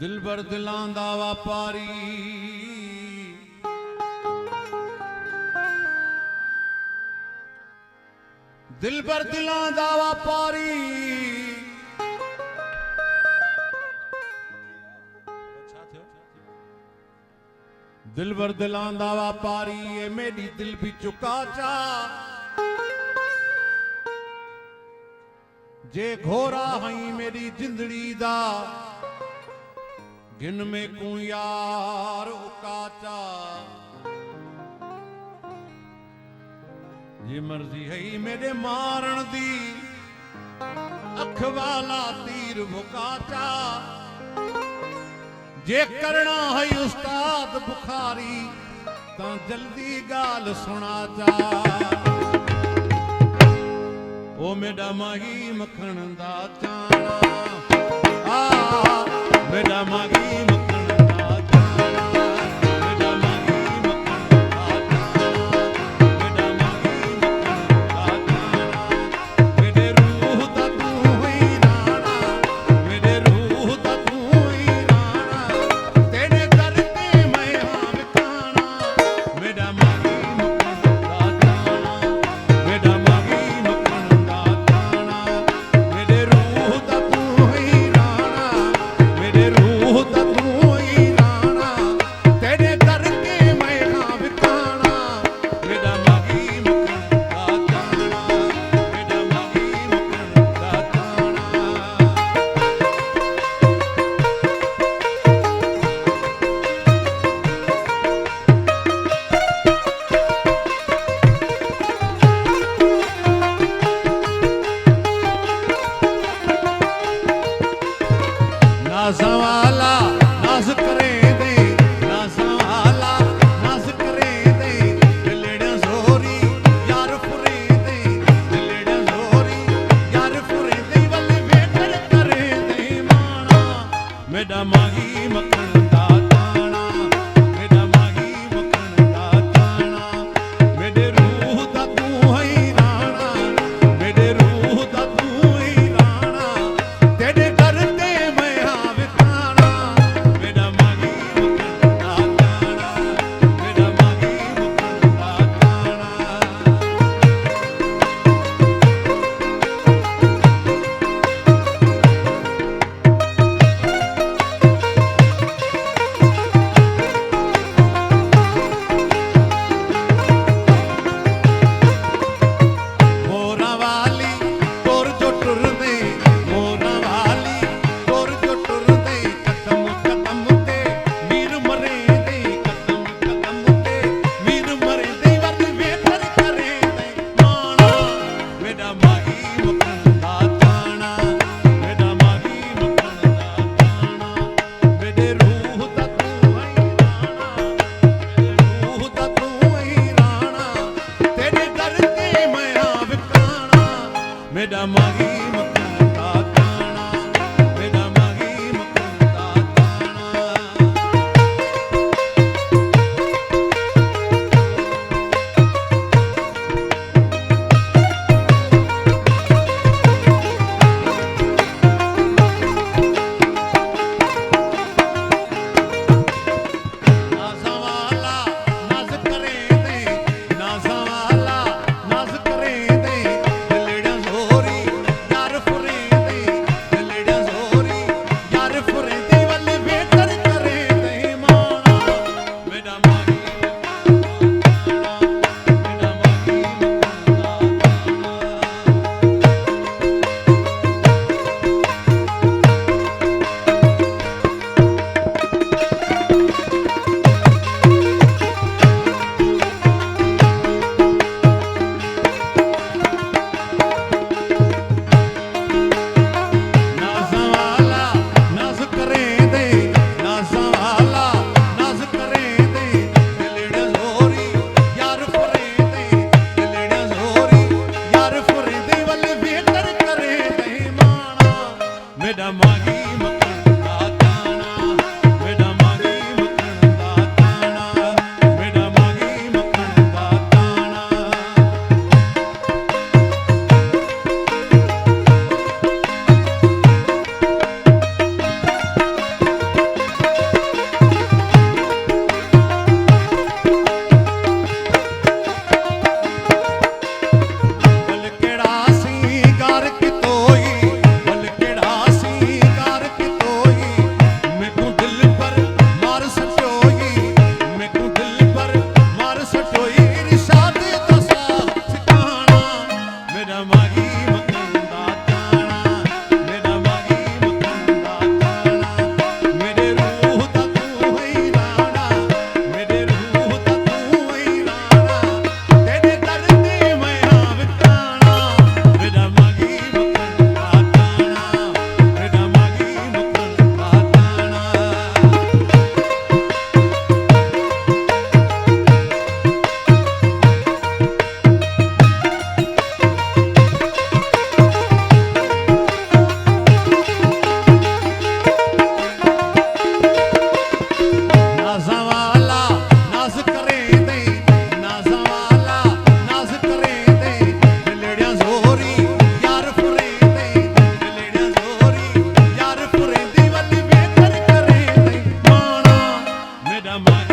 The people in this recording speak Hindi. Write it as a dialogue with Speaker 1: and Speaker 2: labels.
Speaker 1: दिलबर दिलां दा व्यापारी दिलबर दिलां दा व्यापारी दिलबर दिलां दा व्यापारी ये मेरी दिल भी चुका चा जे घोरा हई मेरी जिंदड़ी दा गिन में को यार उकाचा जी मर्जी है मेरे मारण दी अख वाला तीर भुकाचा जे करना है उस्ताद बुखारी ता जल्दी गाल सुना जा ओ मेरा माही मखण दा चाना मेरा मागी मखण दा चाना मेरा मागी मखण दा चाना मेरा मागी मखण दा चाना मेरे रूह दा तू ही राणा मेरे रूह दा तू ही राणा तेरे दर ते मैं हां विखाना मेरा मागी मखण दा चाना मेरा मागी मखण दा चाना मेरे रूह दा तू ही राणा मेरे रूह दा तू माई